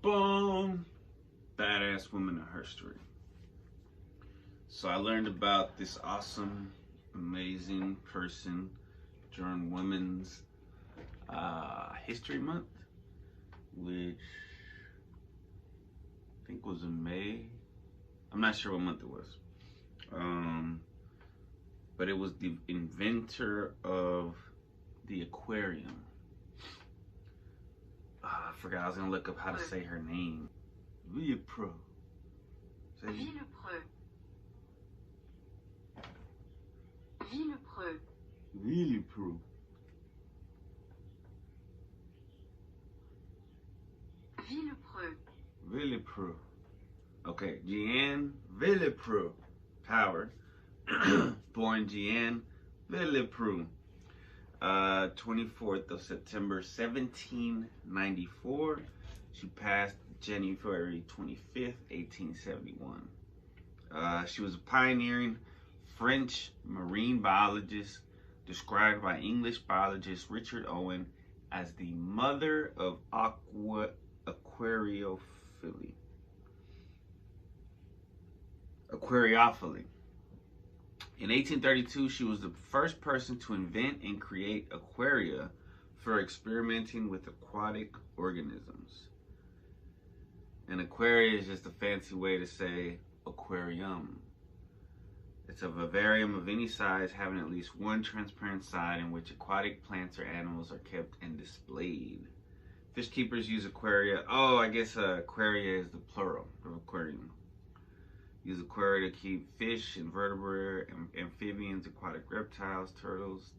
bum. Badass woman of Herstory. So I learned about this awesome, amazing person during Women's History Month, which I think was in May. I'm not sure what month it was. But it was the inventor of the Aquarium. I forgot, I was gonna look up how to say her name. Villepreux. Villepreux. Villepreux. Villepreux. Villepreux. Villepreux. Okay, Jeanne Villepreux-Power, born Jeanne Villepreux, 24th of September, 1794. She passed January 25th, 1871. She was a pioneering French marine biologist, described by English biologist Richard Owen as the mother of aquariophily. In 1832, she was the first person to invent and create aquaria for experimenting with aquatic organisms. An aquaria is just a fancy way to say aquarium. It's a vivarium of any size having at least one transparent side in which aquatic plants or animals are kept and displayed. Fish keepers use aquaria. Oh, I guess aquaria is the plural of aquarium. Use aquaria to keep fish, invertebrate, amphibians, aquatic reptiles, turtles,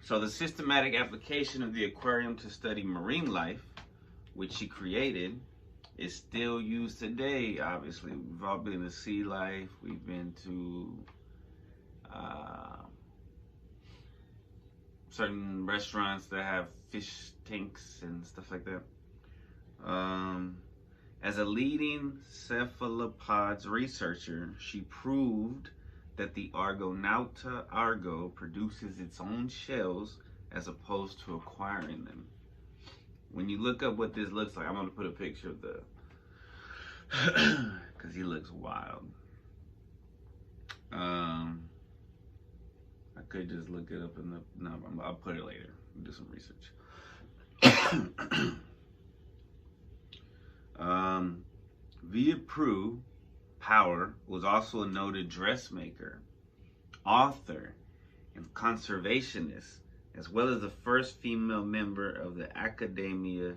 So the systematic application of the aquarium to study marine life, which she created, is still used today. Obviously, we've all been to sea life. We've been to certain restaurants that have fish tanks and stuff like that. As a leading cephalopods researcher, she proved that the Argonauta argo produces its own shells as opposed to acquiring them. When you look up what this looks like, I'm going to put a picture of the, because he looks wild. I could just look it up in the, no, I'll put it later. We'll do some research. Villepreux-Power was also a noted dressmaker, author, and conservationist, as well as the first female member of the Accademia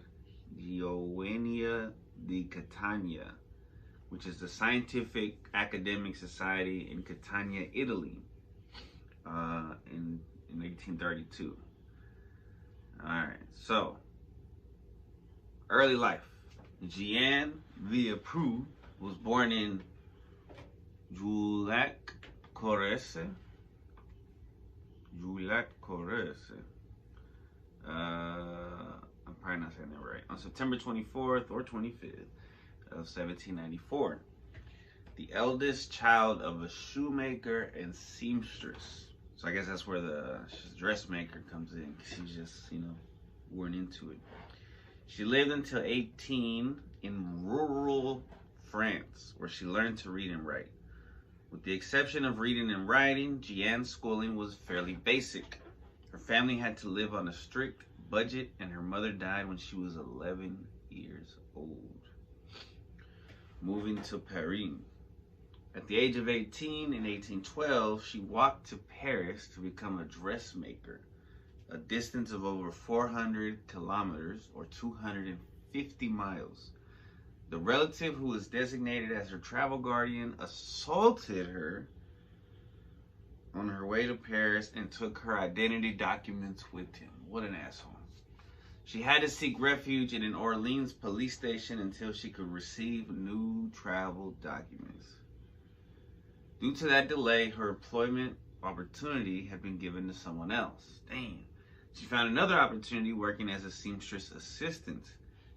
Giovanile di Catania, which is the scientific academic society in Catania, Italy, in 1832. All right, so early life. Jeanne Villepreux was born in Villepreux-Power. I'm probably not saying that right. On September 24th or 25th of 1794. The eldest child of a shoemaker and seamstress. So I guess that's where the dressmaker comes in. She's just, born into it. She lived until 18 in rural France, where she learned to read and write. With the exception of reading and writing, Jeanne's schooling was fairly basic. Her family had to live on a strict budget, and her mother died when she was 11 years old. Moving to Paris. At the age of 18 in 1812, she walked to Paris to become a dressmaker, a distance of over 400 kilometers or 250 miles. The relative who was designated as her travel guardian assaulted her on her way to Paris and took her identity documents with him. What an asshole. She had to seek refuge in an Orleans police station until she could receive new travel documents. Due to that delay, her employment opportunity had been given to someone else. Dang. She found another opportunity working as a seamstress assistant.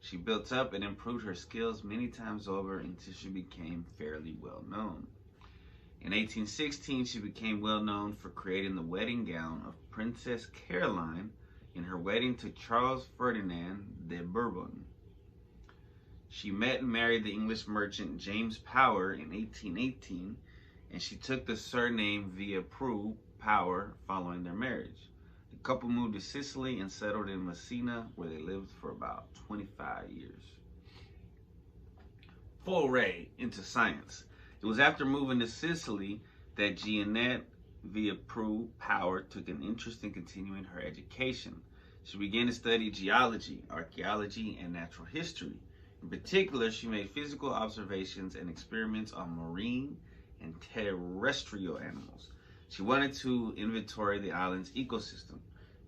She built up and improved her skills many times over until she became fairly well known. In 1816, she became well known for creating the wedding gown of Princess Caroline in her wedding to Charles Ferdinand de Bourbon. She met and married the English merchant James Power in 1818, and she took the surname Villepreux-Power following their marriage. The couple moved to Sicily and settled in Messina, where they lived for about 25 years. Foray into science. It was after moving to Sicily that Jeanne Villepreux-Power took an interest in continuing her education. She began to study geology, archaeology, and natural history. In particular, she made physical observations and experiments on marine and terrestrial animals. She wanted to inventory the island's ecosystem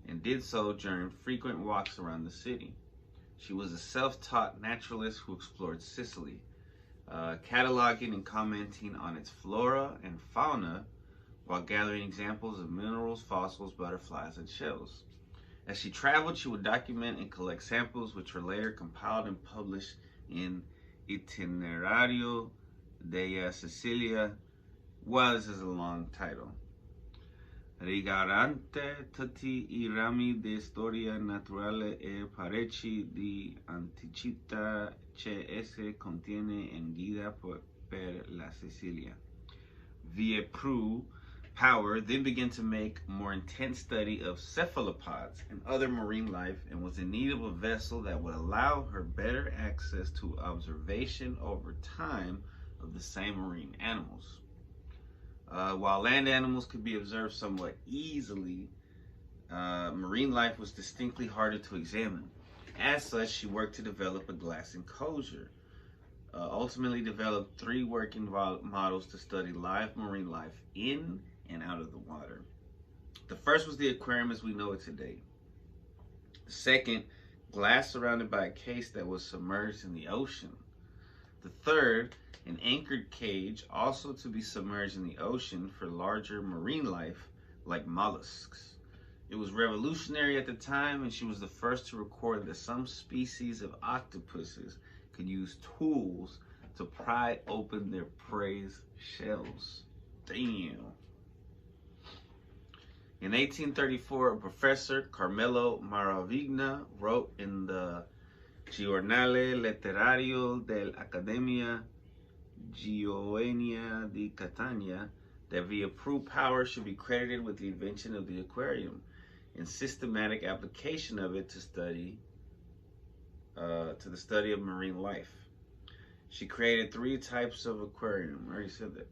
and did so during frequent walks around the city. She was a self-taught naturalist who explored Sicily, cataloging and commenting on its flora and fauna while gathering examples of minerals, fossils, butterflies, and shells. As she traveled, she would document and collect samples, which were later compiled and published in Itinerario de Sicilia. Well, this is a long title. Rigarante tutti I rami di storia naturale e parecchi di antichità che esse contiene in guida per la Sicilia. Villepreux-Power then began to make more intense study of cephalopods and other marine life, and was in need of a vessel that would allow her better access to observation over time of the same marine animals. While land animals could be observed somewhat easily, marine life was distinctly harder to examine. As such, she worked to develop a glass enclosure. Ultimately developed 3 working models to study live marine life in and out of the water. The first was the aquarium as we know it today. The second, glass surrounded by a case that was submerged in the ocean. The third, an anchored cage, also to be submerged in the ocean for larger marine life like mollusks. It was revolutionary at the time, and she was the first to record that some species of octopuses could use tools to pry open their prey's shells. Damn. In 1834, Professor Carmelo Maravigna wrote in the Giornale Letterario dell'Accademia Gioenia di Catania that Villepreux-Power should be credited with the invention of the aquarium and systematic application of it to the study of marine life. She created 3 types of aquarium. I already said that.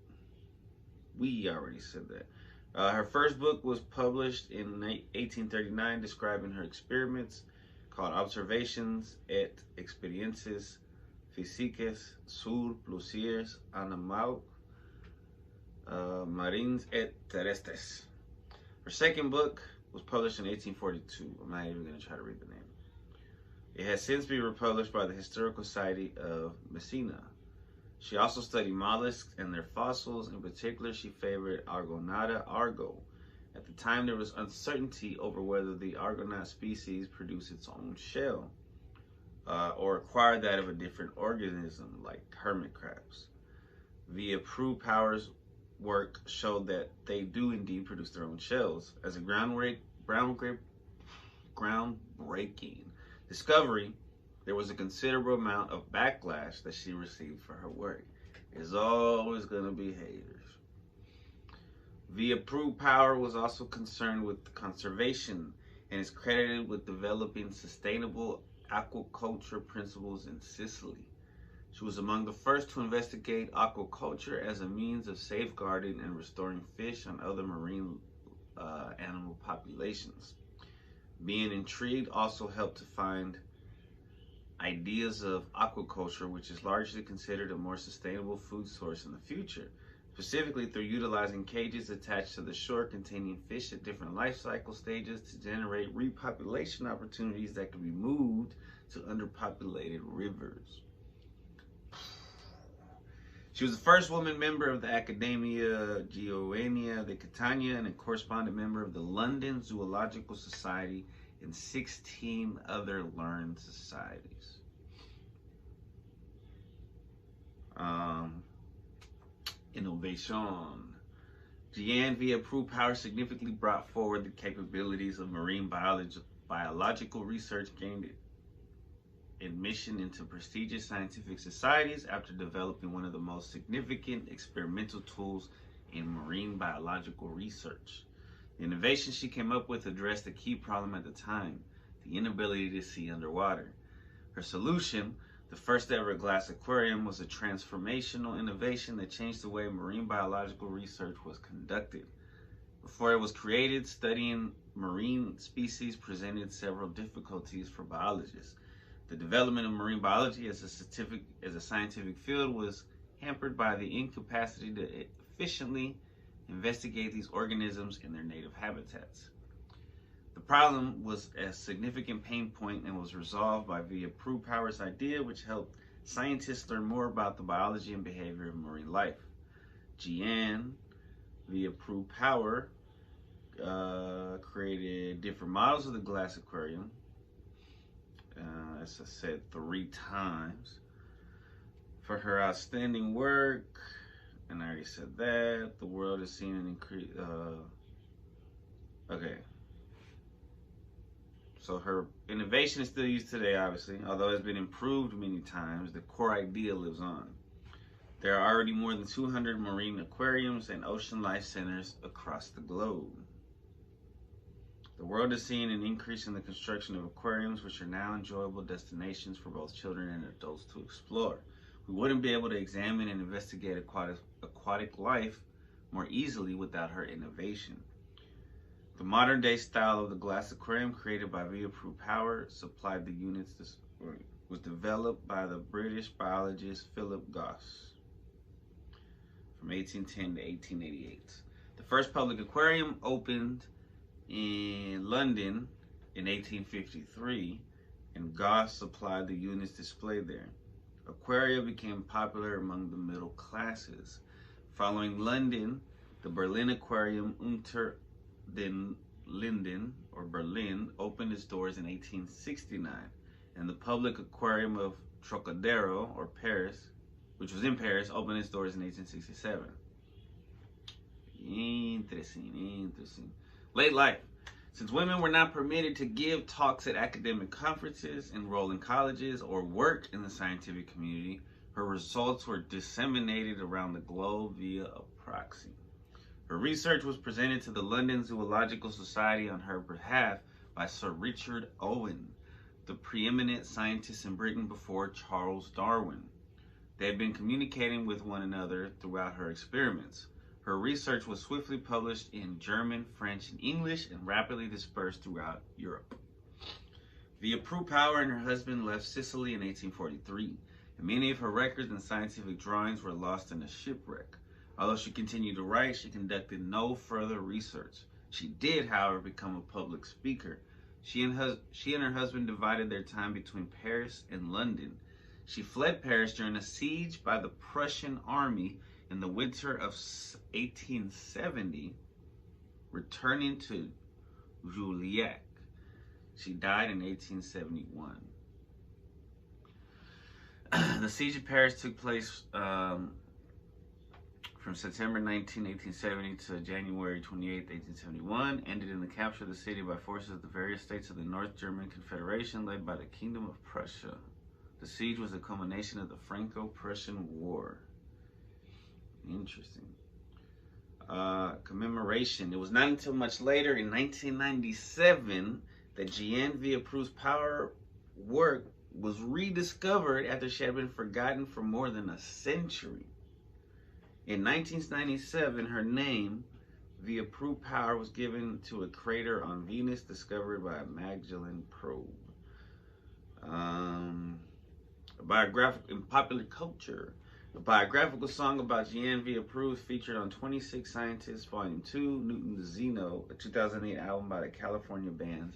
We already said that. Her first book was published in 1839 describing her experiments, called Observations et Expériences Physiques sur plusieurs animaux marins et terrestres. Her second book was published in 1842. I'm not even going to try to read the name. It has since been republished by the Historical Society of Messina. She also studied mollusks and their fossils. In particular, she favored Argonauta argo. At the time, there was uncertainty over whether the Argonaut species produced its own shell or acquired that of a different organism, like hermit crabs. Villepreux-Power's work showed that they do indeed produce their own shells. As a groundbreaking discovery, there was a considerable amount of backlash that she received for her work. There's always going to be haters. Villepreux-Power was also concerned with conservation and is credited with developing sustainable aquaculture principles in Sicily. She was among the first to investigate aquaculture as a means of safeguarding and restoring fish and other marine animal populations. Being intrigued also helped to find ideas of aquaculture, which is largely considered a more sustainable food source in the future, specifically through utilizing cages attached to the shore containing fish at different life cycle stages to generate repopulation opportunities that can be moved to underpopulated rivers. She was the first woman member of the Accademia Gioenia di Catania and a correspondent member of the London Zoological Society and 16 other learned societies. Innovation. Jeanne Villepreux-Power significantly brought forward the capabilities of marine biological research gained admission into prestigious scientific societies after developing one of the most significant experimental tools in marine biological research. The innovation she came up with addressed a key problem at the time, the inability to see underwater. Her solution, the first ever glass aquarium, was a transformational innovation that changed the way marine biological research was conducted. Before it was created, studying marine species presented several difficulties for biologists. The development of marine biology as a scientific field was hampered by the incapacity to efficiently investigate these organisms in their native habitats. The problem was a significant pain point and was resolved by Villepreux-Power's idea, which helped scientists learn more about the biology and behavior of marine life. Jeanne, Villepreux-Power, created different models of the glass aquarium, as I said 3 times. For her outstanding work, and I already said that, the world has seen an increase. Okay. So her innovation is still used today, obviously. Although it's been improved many times, the core idea lives on. There are already more than 200 marine aquariums and ocean life centers across the globe. The world is seeing an increase in the construction of aquariums, which are now enjoyable destinations for both children and adults to explore. We wouldn't be able to examine and investigate aquatic life more easily without her innovation. The modern day style of the glass aquarium created by Villepreux-Power supplied the units was developed by the British biologist Philip Gosse from 1810 to 1888. The first public aquarium opened in London in 1853, and Gosse supplied the units displayed there. Aquaria became popular among the middle classes. Following London, the Berlin Aquarium Unter den Linden, or Berlin, opened its doors in 1869, and the public aquarium of Trocadero, or Paris, which was in Paris, opened its doors in 1867. Interesting. Late life. Since women were not permitted to give talks at academic conferences, enroll in colleges, or work in the scientific community, her results were disseminated around the globe via a proxy. Her research was presented to the London Zoological Society on her behalf by Sir Richard Owen, the preeminent scientist in Britain before Charles Darwin. They had been communicating with one another throughout her experiments. Her research was swiftly published in German, French, and English, and rapidly dispersed throughout Europe. Villepreux-Power and her husband left Sicily in 1843, and many of her records and scientific drawings were lost in a shipwreck. Although she continued to write, she conducted no further research. She did, however, become a public speaker. She and her husband divided their time between Paris and London. She fled Paris during a siege by the Prussian army in the winter of 1870, returning to Juliac. She died in 1871. The siege of Paris took place from September 19, 1870 to January 28, 1871, ended in the capture of the city by forces of the various states of the North German Confederation led by the Kingdom of Prussia. The siege was the culmination of the Franco-Prussian War. Interesting. Commemoration. It was not until much later in 1997 that Jeanne Villepreux-Power work was rediscovered after she had been forgotten for more than a century. In 1997, her name, Villepreux-Power, was given to a crater on Venus discovered by a Magellan probe. In popular culture, a biographical song about Jeanne Villepreux is featured on 26 Scientists, Volume 2, Newton's Zeno, a 2008 album by the California band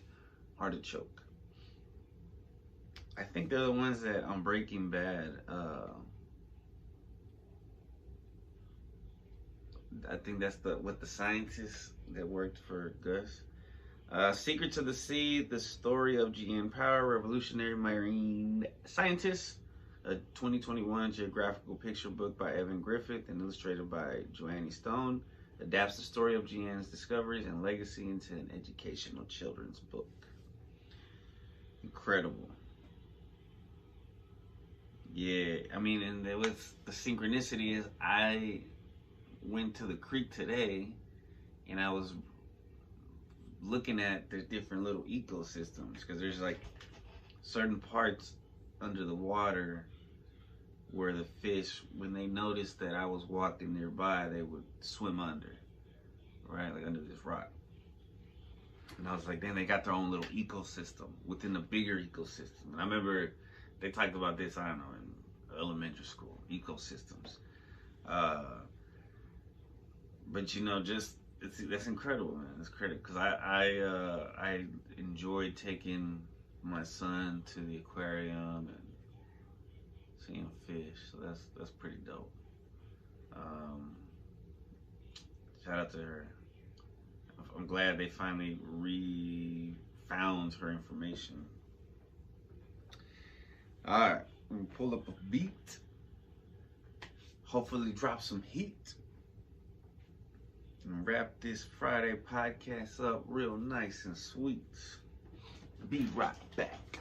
Artichoke. I think they're the ones that on Breaking Bad, I think that's what the scientists that worked for Gus. Secrets of the Sea, the story of Jeanne Power, revolutionary marine scientist. A 2021 geographical picture book by Evan Griffith and illustrated by Joanne Stone adapts the story of Jeanne's discoveries and legacy into an educational children's book. incredible. Yeah, I mean, and there was the synchronicity is I went to the creek today, and I was looking at the different little ecosystems because there's like certain parts under the water where the fish, when they noticed that I was walking nearby, they would swim under, right, like under this rock. And I was like, then they got their own little ecosystem within the bigger ecosystem. And I remember they talked about this, I don't know, in elementary school, ecosystems. But you know, just that's incredible, man. It's credit because I enjoyed taking my son to the aquarium and seeing fish. So that's pretty dope. Shout out to her. I'm glad they finally found her information. All right, I'm gonna pull up a beat. Hopefully, drop some heat. And wrap this Friday podcast up real nice and sweet. Be right back.